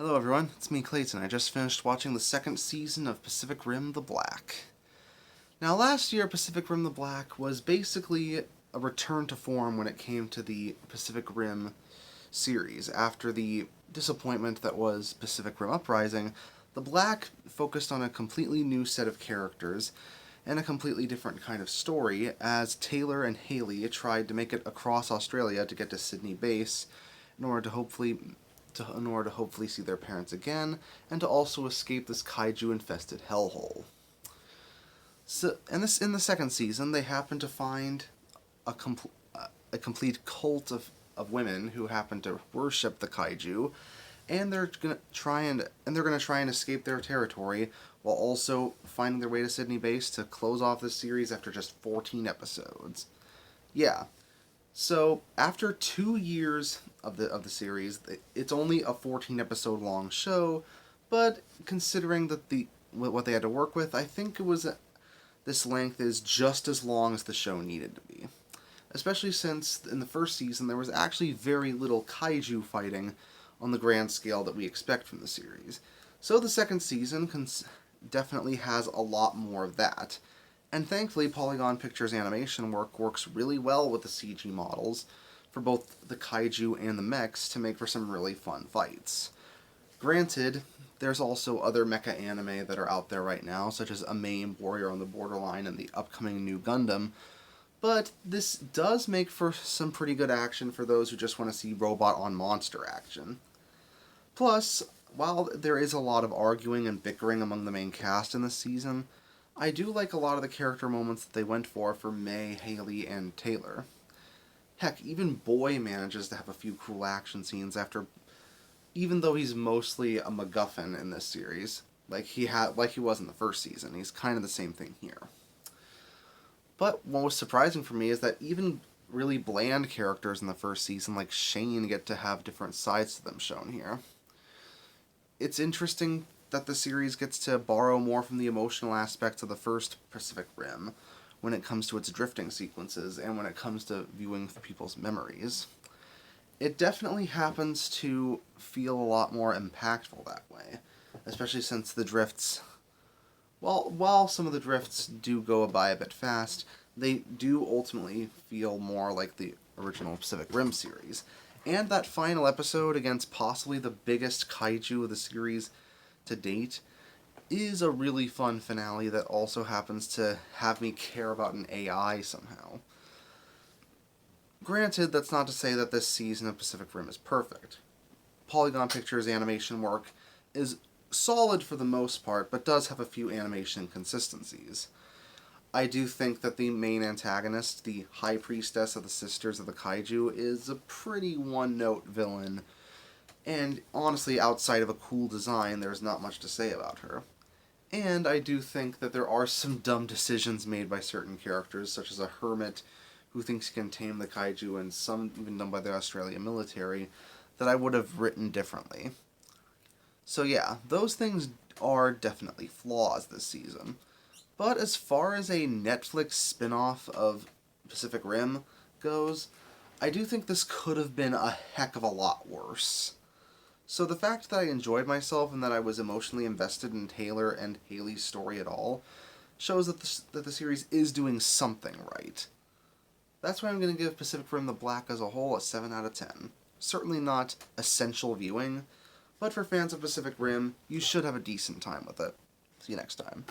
Hello everyone, it's me Clayton. I just finished watching the second season of Pacific Rim the Black. Now last year Pacific Rim the Black was basically a return to form when it came to the Pacific Rim series. After the disappointment that was Pacific Rim Uprising, the Black focused on a completely new set of characters and a completely different kind of story as Taylor and Haley tried to make it across Australia to get to Sydney Base in order to hopefully see their parents again, and to also escape this kaiju-infested hellhole. So, in the second season, they happen to find a complete cult of women who happen to worship the kaiju, and they're gonna try and escape their territory while also finding their way to Sydney Base to close off this series after just 14 episodes. Yeah, so after 2 years of the series, it's only a 14 episode long show, but considering that what they had to work with, I think this length is just as long as the show needed to be. Especially since in the first season there was actually very little kaiju fighting on the grand scale that we expect from the series. So the second season definitely has a lot more of that. And thankfully, Polygon Pictures' animation works really well with the CG models for both the kaiju and the mechs to make for some really fun fights. Granted, there's also other mecha anime that are out there right now, such as Amame, Warrior on the Borderline, and the upcoming new Gundam, but this does make for some pretty good action for those who just want to see robot-on-monster action. Plus, while there is a lot of arguing and bickering among the main cast in this season, I do like a lot of the character moments that they went for May, Haley, and Taylor. Heck, even Boy manages to have a few cool action scenes even though he's mostly a MacGuffin in this series, like he was in the first season. He's kind of the same thing here. But what was surprising for me is that even really bland characters in the first season, like Shane, get to have different sides to them shown here. It's interesting that the series gets to borrow more from the emotional aspects of the first Pacific Rim when it comes to its drifting sequences and when it comes to viewing people's memories. It definitely happens to feel a lot more impactful that way, especially since the drifts, while some of the drifts do go by a bit fast, they do ultimately feel more like the original Pacific Rim series. And that final episode against possibly the biggest kaiju of the series to date is a really fun finale that also happens to have me care about an AI somehow. Granted, that's not to say that this season of Pacific Rim is perfect. Polygon Pictures' animation work is solid for the most part, but does have a few animation inconsistencies. I do think that the main antagonist, the High Priestess of the Sisters of the Kaiju, is a pretty one-note villain, and honestly, outside of a cool design, there's not much to say about her. And I do think that there are some dumb decisions made by certain characters, such as a hermit who thinks he can tame the kaiju, and some even done by the Australian military, that I would have written differently. So yeah, those things are definitely flaws this season. But as far as a Netflix spin-off of Pacific Rim goes, I do think this could have been a heck of a lot worse. So the fact that I enjoyed myself and that I was emotionally invested in Taylor and Haley's story at all shows that the series is doing something right. That's why I'm going to give Pacific Rim the Black as a whole a 7 out of 10. Certainly not essential viewing, but for fans of Pacific Rim, you should have a decent time with it. See you next time.